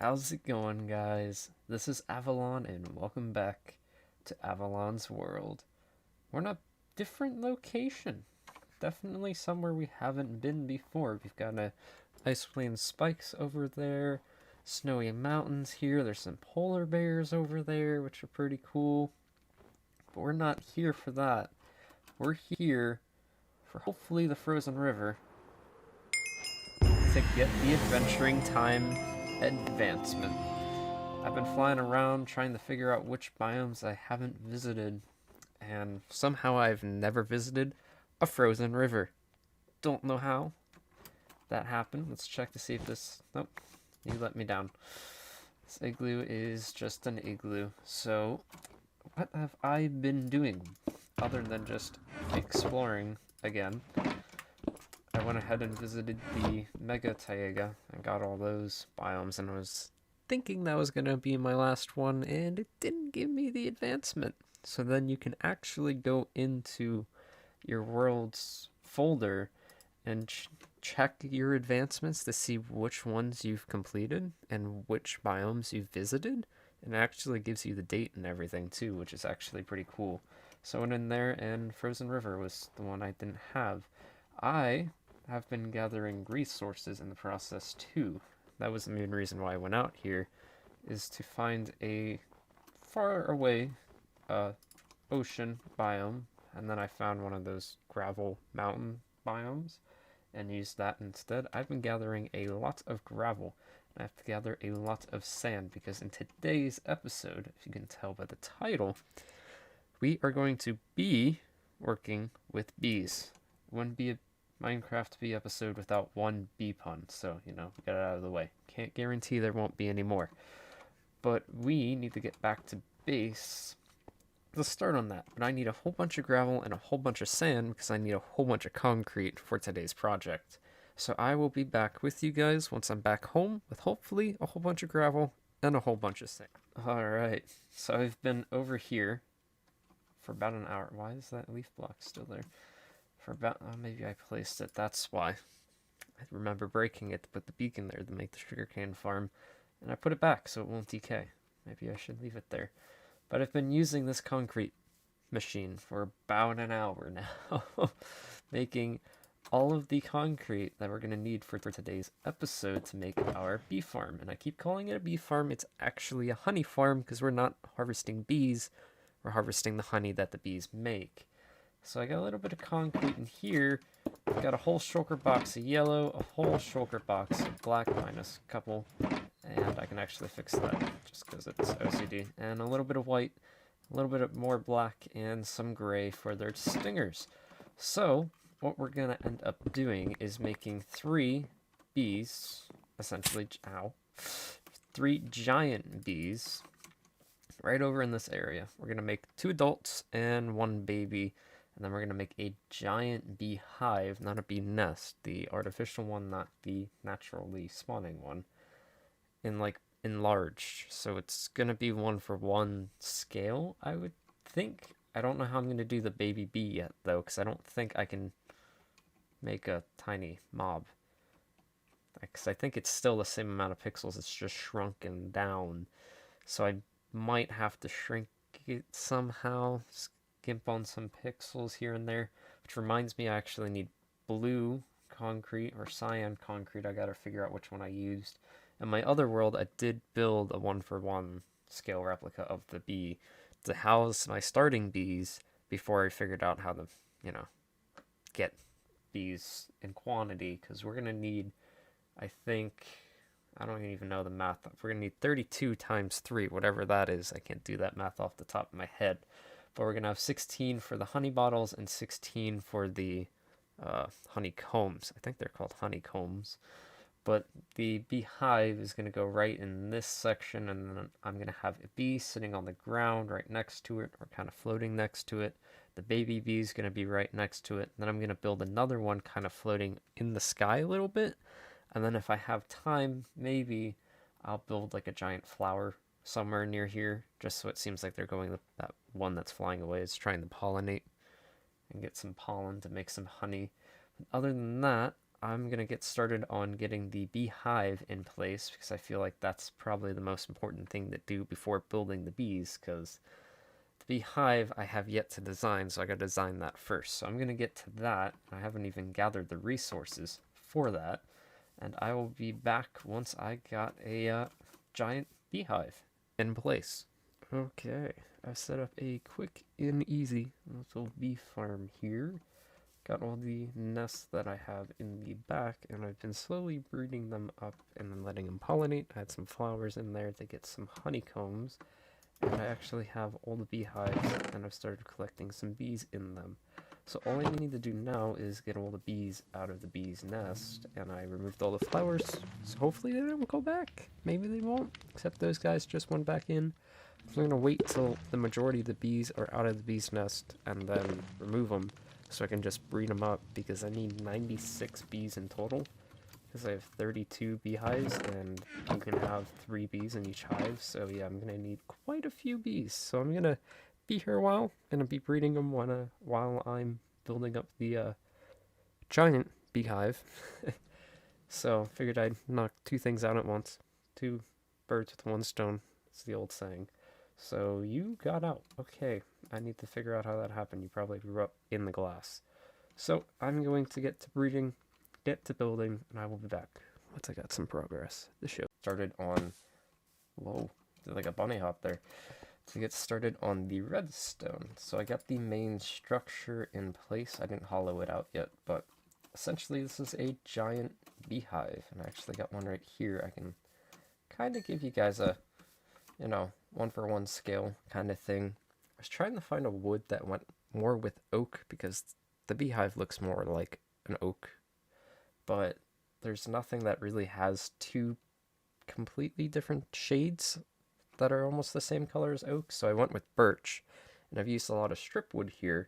How's it going, guys? This is Avollon, and welcome back to Avollon's World. We're in a different location. Definitely somewhere we haven't been before. We've got a ice plain spikes over there, snowy mountains here. There's some polar bears over there, which are pretty cool. But we're not here for that. We're here for hopefully the frozen river to get the adventuring time advancement. I've been flying around trying to figure out which biomes I haven't visited, and somehow I've never visited a frozen river. Don't know how that happened. Let's check to see if this. Nope, you let me down. This igloo is just an igloo. So, what have I been doing other than just exploring again? I went ahead and visited the Mega Taiga and got all those biomes, and I was thinking that was going to be my last one, and it didn't give me the advancement. So then you can actually go into your world's folder and check your advancements to see which ones you've completed and which biomes you've visited. And it actually gives you the date and everything too, which is actually pretty cool. So I went in there, and Frozen River was the one I didn't have. I have been gathering resources in the process too. That was the main reason why I went out here, is to find a far away ocean biome, and then I found one of those gravel mountain biomes and used that instead. I've been gathering a lot of gravel, and I have to gather a lot of sand because in today's episode, if you can tell by the title, we are going to be working with bees. Wouldn't be a Minecraft bee episode without one bee pun, so, we got it out of the way. Can't guarantee there won't be any more. But we need to get back to base. Let's start on that. But I need a whole bunch of gravel and a whole bunch of sand because I need a whole bunch of concrete for today's project. So I will be back with you guys once I'm back home with hopefully a whole bunch of gravel and a whole bunch of sand. Alright, so I've been over here for about an hour. Why is that leaf block still there? For about, maybe I placed it, that's why. I remember breaking it to put the beacon there to make the sugarcane farm, and I put it back so it won't decay. Maybe I should leave it there. But I've been using this concrete machine for about an hour now, making all of the concrete that we're going to need for today's episode to make our bee farm. And I keep calling it a bee farm. It's actually a honey farm because we're not harvesting bees, we're harvesting the honey that the bees make. So I got a little bit of concrete in here. I've got a whole shulker box of yellow, a whole shulker box of black minus a couple, and I can actually fix that just because it's OCD. And a little bit of white, a little bit of more black, and some gray for their stingers. So what we're going to end up doing is making 3 bees, essentially, three giant bees right over in this area. We're going to make 2 adults and 1 baby. And then we're going to make a giant beehive, not a bee nest, the artificial one, not the naturally spawning one, enlarged. So it's going to be 1-for-1 scale, I would think. I don't know how I'm going to do the baby bee yet, though, because I don't think I can make a tiny mob. Because I think it's still the same amount of pixels, it's just shrunken down. So I might have to shrink it somehow, skimp on some pixels here and there, which reminds me I actually need blue concrete or cyan concrete. I gotta figure out which one I used. In my other world, I did build a 1-for-1 scale replica of the bee to house my starting bees before I figured out how to, get bees in quantity, because we're gonna need, I think, I don't even know the math. We're gonna need 32 times 3, whatever that is. I can't do that math off the top of my head. But we're going to have 16 for the honey bottles and 16 for the honeycombs. I think they're called honeycombs. But the beehive is going to go right in this section, and then I'm going to have a bee sitting on the ground right next to it, or kind of floating next to it. The baby bee is going to be right next to it. Then I'm going to build another one kind of floating in the sky a little bit. And then if I have time, maybe I'll build like a giant flower somewhere near here, just so it seems like they're going, that one that's flying away is trying to pollinate and get some pollen to make some honey. But other than that, I'm going to get started on getting the beehive in place because I feel like that's probably the most important thing to do before building the bees, because the beehive I have yet to design, so I got to design that first. So I'm going to get to that. I haven't even gathered the resources for that, and I will be back once I got a giant beehive in place. Okay, I set up a quick and easy little bee farm here. Got all the nests that I have in the back, and I've been slowly breeding them up and then letting them pollinate. I had some flowers in there to get some honeycombs, and I actually have all the beehives, and I've started collecting some bees in them. So all I need to do now is get all the bees out of the bee's nest, and I removed all the flowers, so hopefully they don't go back. Maybe they won't, except those guys just went back in. So I'm going to wait till the majority of the bees are out of the bee's nest, and then remove them, so I can just breed them up, because I need 96 bees in total, because I have 32 beehives, and you can have 3 bees in each hive, so yeah, I'm going to need quite a few bees. So I'm going to be here a while, and I'll be breeding them while I'm building up the giant beehive. So figured I'd knock 2 things out at once. 2 birds with 1 stone, it's the old saying. So you got out. Okay, I need to figure out how that happened. You probably grew up in the glass. So I'm going to get to breeding, get to building, and I will be back once I got some progress. The show started on, whoa, did like a bunny hop there. To get started on the redstone. So I got the main structure in place. I didn't hollow it out yet, but essentially this is a giant beehive, and I actually got one right here. I can kind of give you guys a, 1-for-1 scale kind of thing. I was trying to find a wood that went more with oak, because the beehive looks more like an oak, but there's nothing that really has 2 completely different shades that are almost the same color as oak, so I went with birch, and I've used a lot of strip wood here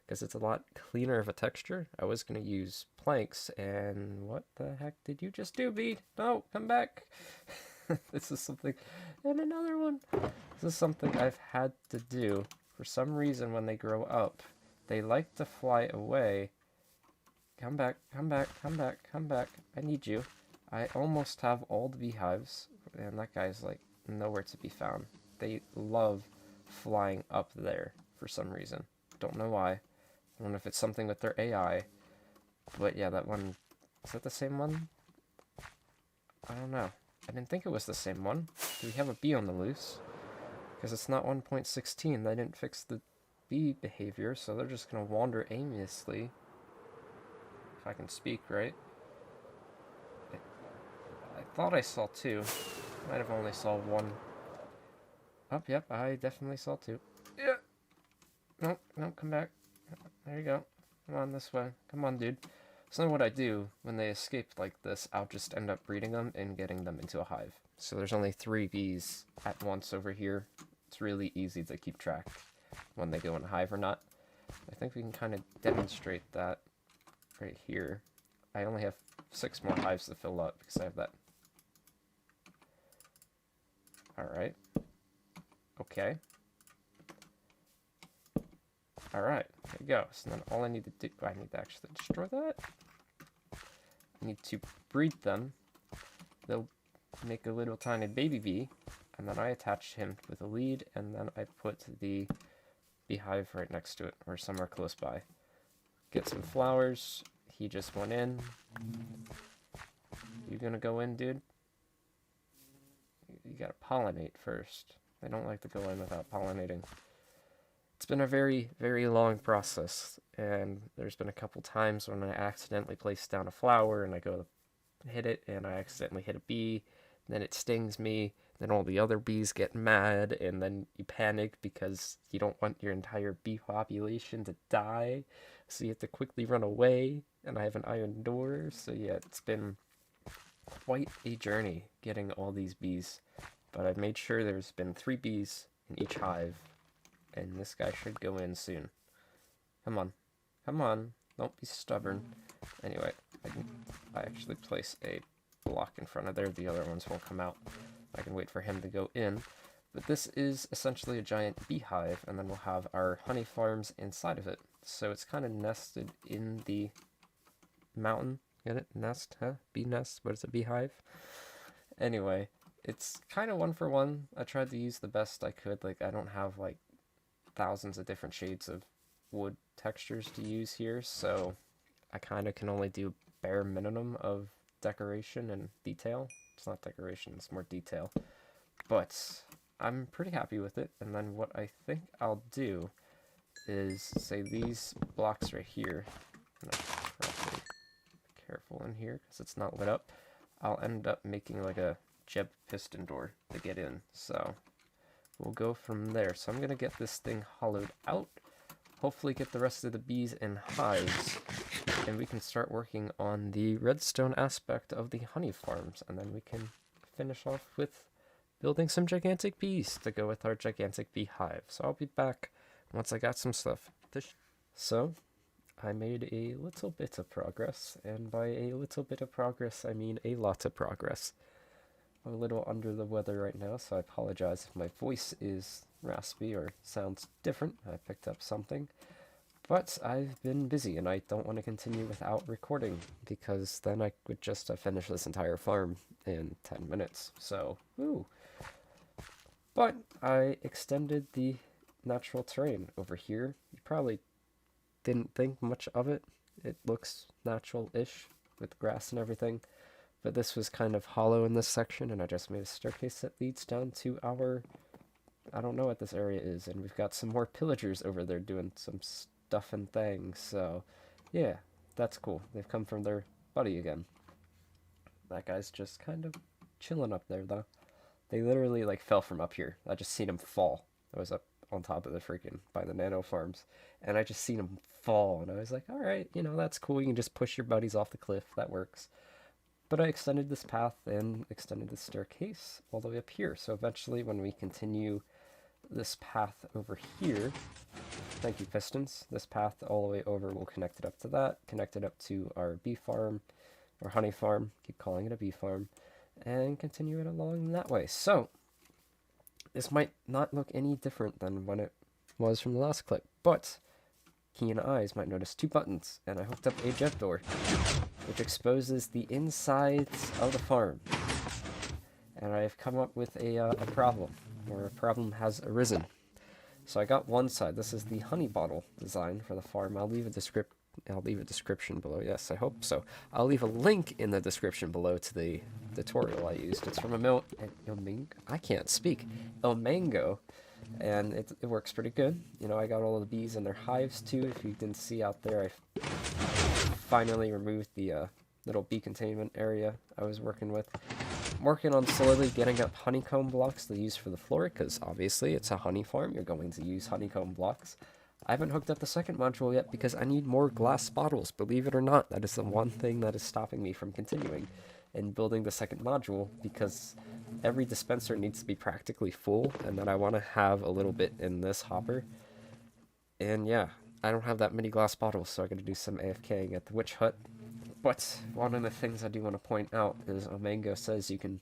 because it's a lot cleaner of a texture. I was going to use planks, and what the heck did you just do, bee? No, come back. This is something, and another one. This is something I've had to do. For some reason, when they grow up, they like to fly away. Come back, come back, come back, come back. I need you. I almost have all the beehives, and that guy's like nowhere to be found. They love flying up there for some reason. Don't know why. I don't know if it's something with their AI. But yeah, that one, is that the same one? I don't know. I didn't think it was the same one. Do we have a bee on the loose? Because it's not 1.16. They didn't fix the bee behavior, so they're just going to wander aimlessly. If I can speak, right? I thought I saw 2. Might have only saw 1. Oh, yep, I definitely saw 2. Yeah. No, no, come back. There you go. Come on, this way. Come on, dude. So what I do when they escape like this, I'll just end up breeding them and getting them into a hive. So there's only 3 bees at once over here. It's really easy to keep track when they go in a hive or not. I think we can kind of demonstrate that right here. I only have 6 more hives to fill up because I have that. Alright. Okay. Alright, there you go. So then all I need to do, I need to actually destroy that. I need to breed them. They'll make a little tiny baby bee, and then I attach him with a lead, and then I put the beehive right next to it, or somewhere close by. Get some flowers. He just went in. You gonna go in, dude? You gotta pollinate first. They don't like to go in without pollinating. It's been a very, very long process, and there's been a couple times when I accidentally place down a flower and I go to hit it and I accidentally hit a bee, then it stings me, then all the other bees get mad, and then you panic because you don't want your entire bee population to die, so you have to quickly run away, and I have an iron door, so yeah, it's been quite a journey getting all these bees, but I've made sure there's been 3 bees in each hive. And this guy should go in soon. Come on. Come on. Don't be stubborn. Anyway, I actually place a block in front of there. The other ones won't come out. I can wait for him to go in. But this is essentially a giant beehive, and then we'll have our honey farms inside of it. So it's kind of nested in the mountain, Get it? Nest, huh? Bee nest? What is it? Beehive? Anyway, it's kind of one for one. I tried to use the best I could. Like, I don't have, like, thousands of different shades of wood textures to use here, so I kind of can only do bare minimum of decoration and detail. It's not decoration, it's more detail. But I'm pretty happy with it, and then what I think I'll do is, say, these blocks right here, and I'm probably careful in here because it's not lit up, I'll end up making like a jeb piston door to get in, so we'll go from there. So I'm going to get this thing hollowed out, hopefully get the rest of the bees in hives, and we can start working on the redstone aspect of the honey farms, and then we can finish off with building some gigantic bees to go with our gigantic beehive. So I'll be back once I got some stuff. So I made a little bit of progress, and by a little bit of progress I mean a lot of progress. I'm a little under the weather right now, so I apologize if my voice is raspy or sounds different. I picked up something. But I've been busy, and I don't want to continue without recording, because then I would just have finished this entire farm in 10 minutes. So, woo! But I extended the natural terrain over here. You probably didn't think much of it. It looks natural-ish with grass and everything. But this was kind of hollow in this section, and I just made a staircase that leads down to our... I don't know what this area is, and we've got some more pillagers over there doing some stuff and things, so yeah, that's cool. They've come from their buddy again. That guy's just kind of chilling up there, though. They literally, like, fell from up here. I just seen him fall. I was up on top of the freaking, by the nano farms, and I just seen him fall, and I was like, alright, you know, that's cool. You can just push your buddies off the cliff. That works. But I extended this path and extended the staircase all the way up here. So eventually, when we continue this path over here, thank you, pistons, this path all the way over will connect it up to that, connect it up to our bee farm, or honey farm, keep calling it a bee farm, and continue it along that way. So, this might not look any different than when it was from the last clip, but keen eyes might notice two buttons, and I hooked up a jet door, which exposes the insides of the farm. And I've come up with a problem, or a problem has arisen. So I got one side. This is the honey bottle design for the farm. I'll leave a description below. Yes, I hope so. I'll leave a link in the description below to the tutorial I used. It's from Ilmango. I can't speak. Ilmango. And it works pretty good. You know, I got all the bees in their hives too. If you didn't see out there, I finally removed the little bee containment area I was working with. I'm working on slowly getting up honeycomb blocks to use for the floor, because obviously it's a honey farm. You're going to use honeycomb blocks. I haven't hooked up the second module yet because I need more glass bottles. Believe it or not, that is the one thing that is stopping me from continuing and building the second module, because every dispenser needs to be practically full, and then I want to have a little bit in this hopper. And yeah, I don't have that many glass bottles, so I got to do some AFKing at the witch hut. But one of the things I do want to point out is Ilmango says you can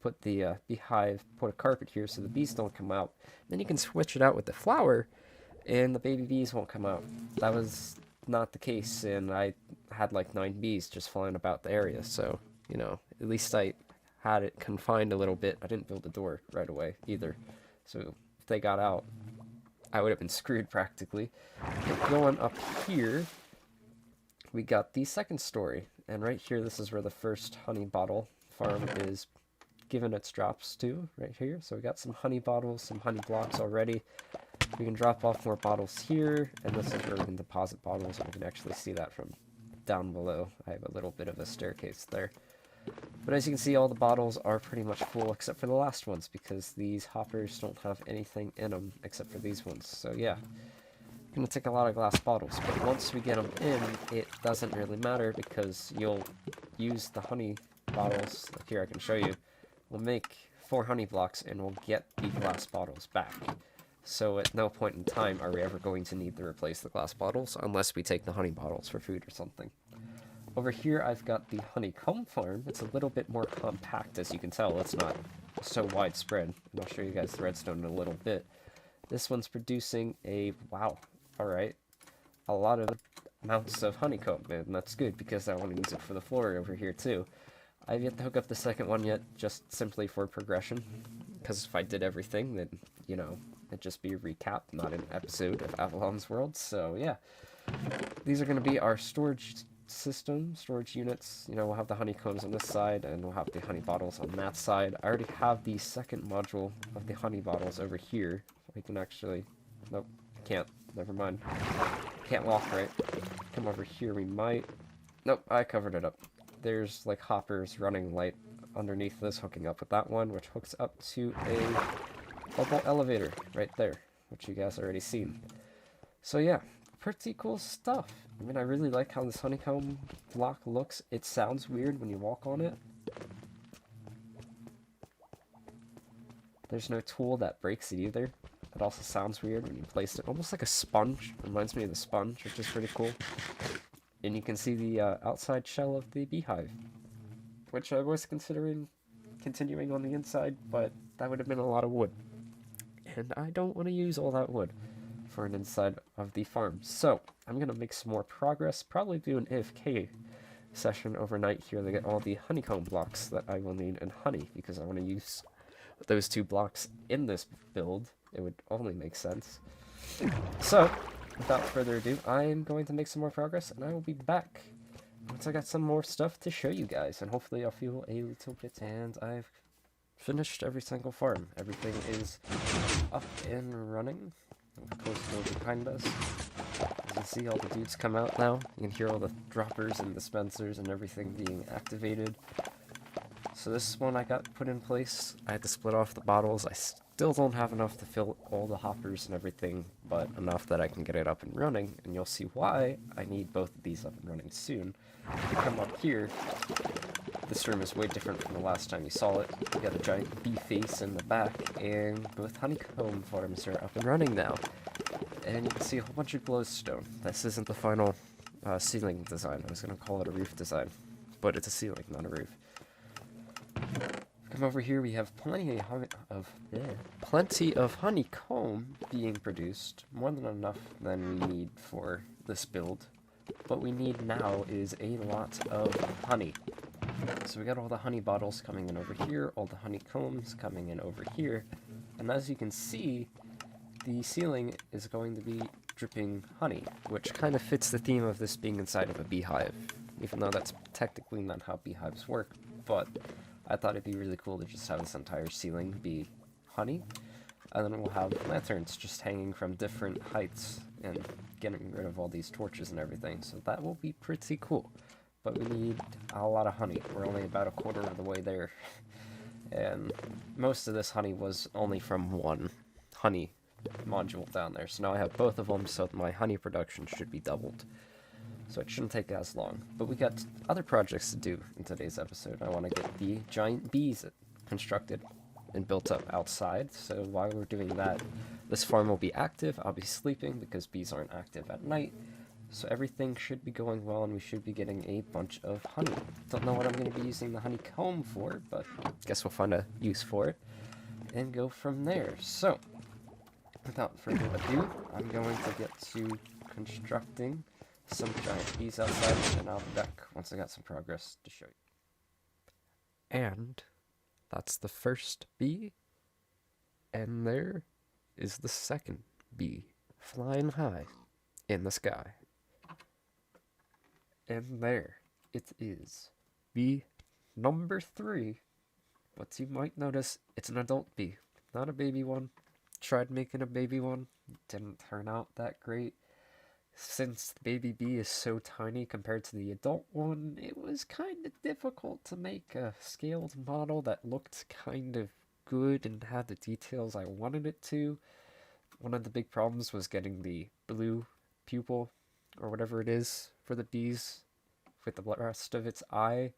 put the beehive, put a carpet here so the bees don't come out. Then you can switch it out with the flower, and the baby bees won't come out. That was not the case, and I had like 9 bees just flying about the area, so, you know, at least I had it confined a little bit. I didn't build a door right away either, so if they got out, I would have been screwed practically. But going up here, we got the second story, and right here, this is where the first honey bottle farm is given its drops to, right here. So we got some honey bottles, some honey blocks already. We can drop off more bottles here, and this is where we can deposit bottles, and we can actually see that from down below. I have a little bit of a staircase there. But as you can see, all the bottles are pretty much full except for the last ones, because these hoppers don't have anything in them except for these ones. So yeah, going to take a lot of glass bottles, but once we get them in, it doesn't really matter, because you'll use the honey bottles. Like here, I can show you. We'll make 4 honey blocks, and we'll get the glass bottles back. So at no point in time are we ever going to need to replace the glass bottles, unless we take the honey bottles for food or something. Over here, I've got the honeycomb farm. It's a little bit more compact, as you can tell. It's not so widespread, and I'll show you guys the redstone in a little bit. This one's producing a, wow, alright, a lot of amounts of honeycomb, and that's good because I want to use it for the floor over here too. I've yet to hook up the second one yet, just simply for progression, because if I did everything, then, you know, it'd just be a recap, not an episode of Avollon's World, so yeah. These are going to be our storage system, storage units. You know, we'll have the honeycombs on this side, and we'll have the honey bottles on that side. I already have the second module of the honey bottles over here. We can actually... Nope, can't. Never mind. Can't walk, right? Come over here, we might... Nope, I covered it up. There's, like, hoppers running light underneath this, hooking up with that one, which hooks up to a bubble elevator right there, which you guys already seen. So yeah, pretty cool stuff. I mean, I really like how this honeycomb block looks. It sounds weird when you walk on it. There's no tool that breaks it either. It also sounds weird when you place it. Almost like a sponge. Reminds me of the sponge, which is pretty cool. And you can see the outside shell of the beehive, which I was considering continuing on the inside, but that would have been a lot of wood. And I don't want to use all that wood for an inside of the farm. So, I'm going to make some more progress, probably do an AFK session overnight here to get all the honeycomb blocks that I will need in honey, because I want to use those 2 blocks in this build. It would only make sense. So, without further ado, I am going to make some more progress, and I will be back once I got some more stuff to show you guys, and hopefully I'll feel a little bit. And I've finished every single farm. Everything is up and running. Of course, go behind us. You can see all the dudes come out now. You can hear all the droppers and dispensers and everything being activated. So this one I got put in place. I had to split off the bottles. I still don't have enough to fill all the hoppers and everything, but enough that I can get it up and running, and you'll see why I need both of these up and running soon. If you come up here, this room is way different from the last time you saw it. You got a giant bee face in the back, and both honeycomb farms are up and running now. And you can see a whole bunch of glowstone. This isn't the final ceiling design. I was going to call it a roof design, but it's a ceiling, not a roof. Come over here, we have plenty of honeycomb being produced, more than enough than we need for this build. What we need now is a lot of honey. So we got all the honey bottles coming in over here, all the honeycombs coming in over here, and as you can see, the ceiling is going to be dripping honey, which kind of fits the theme of this being inside of a beehive, even though that's technically not how beehives work, but I thought it'd be really cool to just have this entire ceiling be honey, and then we'll have lanterns just hanging from different heights and getting rid of all these torches and everything, so that will be pretty cool. But we need a lot of honey. We're only about a quarter of the way there, and most of this honey was only from one honey module down there, so now I have both of them, so my honey production should be doubled. So it shouldn't take as long. But we got other projects to do in today's episode. I want to get the giant bees constructed and built up outside. So while we're doing that, this farm will be active. I'll be sleeping because bees aren't active at night. So everything should be going well, and we should be getting a bunch of honey. Don't know what I'm going to be using the honeycomb for, but I guess we'll find a use for it and go from there. So, without further ado, I'm going to get to constructing some giant bees outside, and I'll be back once I got some progress to show you. And that's the first bee, and there is the second bee flying high in the sky. And there it is, bee number 3. But you might notice it's an adult bee, not a baby one. Tried making a baby one, didn't turn out that great. Since the baby bee is so tiny compared to the adult one, it was kind of difficult to make a scaled model that looked kind of good and had the details I wanted it to. One of the big problems was getting the blue pupil, or whatever it is, for the bees with the rest of its eye,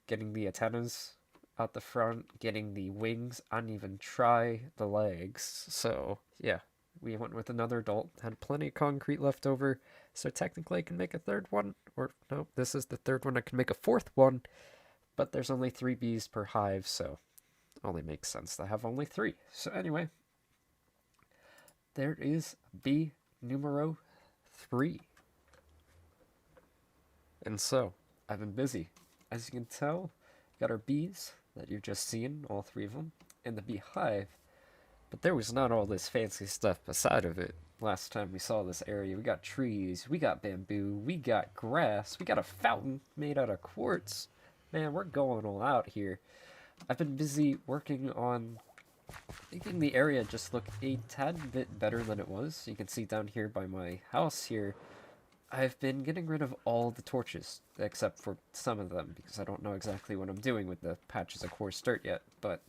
getting the antennas out the front, getting the wings, and even try the legs. So, yeah. We went with another adult, had plenty of concrete left over, so technically I can make a third one, or no, this is the third one, I can make a fourth one, but there's only 3 bees per hive, so it only makes sense to have only 3. So anyway, there is bee numero 3. And so, I've been busy. As you can tell, got our bees that you've just seen, all three of them, and the beehive. But there was not all this fancy stuff beside of it. Last time we saw this area, we got trees, we got bamboo, we got grass, we got a fountain made out of quartz. Man, we're going all out here. I've been busy working on making the area just look a tad bit better than it was. You can see down here by my house here, I've been getting rid of all the torches, except for some of them, because I don't know exactly what I'm doing with the patches of coarse dirt yet, but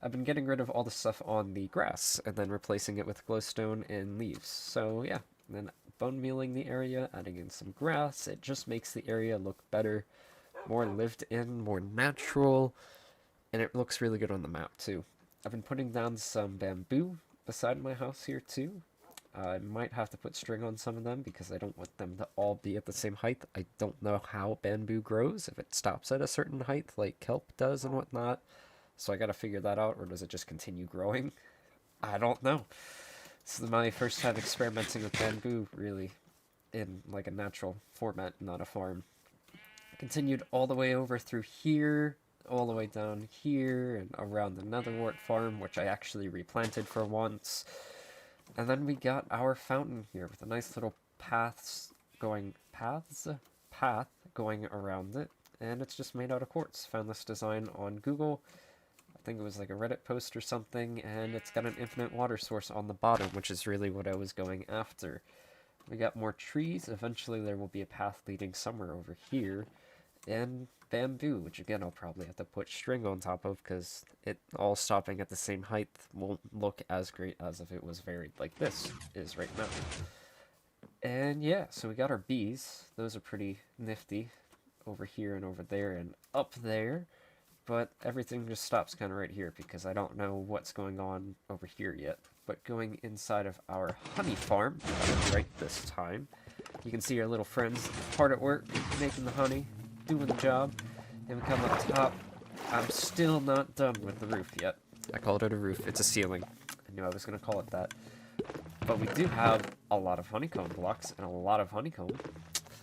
I've been getting rid of all the stuff on the grass, and then replacing it with glowstone and leaves. So yeah, then bone mealing the area, adding in some grass, it just makes the area look better, more lived in, more natural, and it looks really good on the map too. I've been putting down some bamboo beside my house here too. I might have to put string on some of them because I don't want them to all be at the same height. I don't know how bamboo grows, if it stops at a certain height like kelp does and whatnot. So I gotta figure that out, or does it just continue growing? I don't know. This is my first time experimenting with bamboo, really, in like a natural format, not a farm. I continued all the way over through here, all the way down here, and around the netherwort farm, which I actually replanted for once. And then we got our fountain here with a nice little path going around it, and it's just made out of quartz. Found this design on Google. I think it was like a Reddit post or something, and it's got an infinite water source on the bottom, which is really what I was going after. We got more trees. Eventually there will be a path leading somewhere over here, and bamboo, which again I'll probably have to put string on top of because it all stopping at the same height won't look as great as if it was varied like this is right now. And yeah, so we got our bees. Those are pretty nifty over here and over there and up there, but everything just stops kind of right here because I don't know what's going on over here yet. But going inside of our honey farm, right this time, you can see our little friends hard at work making the honey, doing the job. And we come up top. I'm still not done with the roof yet. I called it a roof. It's a ceiling. I knew I was going to call it that. But we do have a lot of honeycomb blocks and a lot of honeycomb.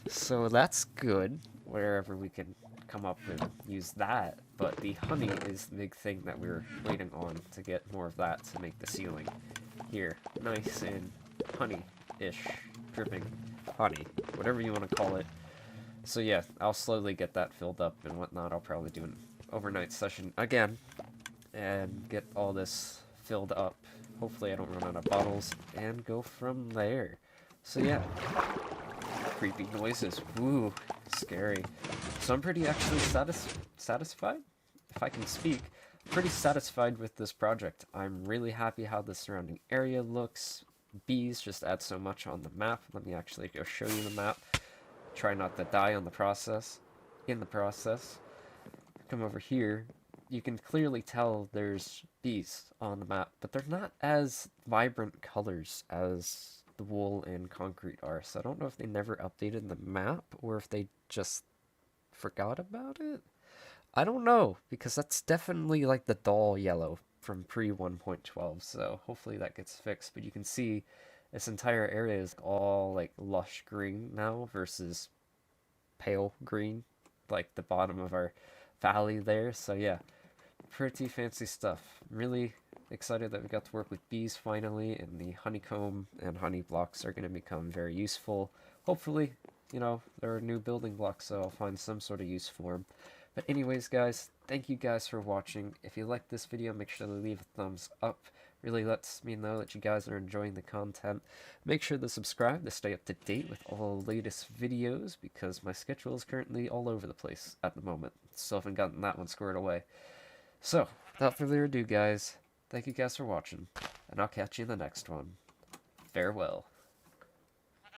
So that's good, wherever we can come up and use that. But the honey is the big thing that we're waiting on to get more of that to make the ceiling here nice and honey-ish, dripping honey, whatever you want to call it. So yeah, I'll slowly get that filled up and whatnot. I'll probably do an overnight session again and get all this filled up. Hopefully I don't run out of bottles and go from there. So yeah, creepy noises. Woo, scary. So I'm pretty actually satisfied, if I can speak. Pretty satisfied with this project. I'm really happy how the surrounding area looks. Bees just add so much on the map. Let me actually go show you the map. Try not to die on the process. In the process. Come over here. You can clearly tell there's bees on the map, but they're not as vibrant colors as the wool and concrete are. So I don't know if they never updated the map or if they just forgot about it. I don't know, because that's definitely like the dull yellow from pre 1.12. So hopefully that gets fixed. But you can see this entire area is all like lush green now versus pale green, like the bottom of our valley there. So yeah, pretty fancy stuff. Really excited that we got to work with bees finally, and the honeycomb and honey blocks are going to become very useful. Hopefully, you know, there are new building blocks, so I'll find some sort of use for them. But anyways, guys, thank you guys for watching. If you liked this video, make sure to leave a thumbs up. Really lets me know that you guys are enjoying the content. Make sure to subscribe to stay up to date with all the latest videos, because my schedule is currently all over the place at the moment. Still haven't gotten that one squared away. So, without further ado, guys, thank you guys for watching, and I'll catch you in the next one. Farewell.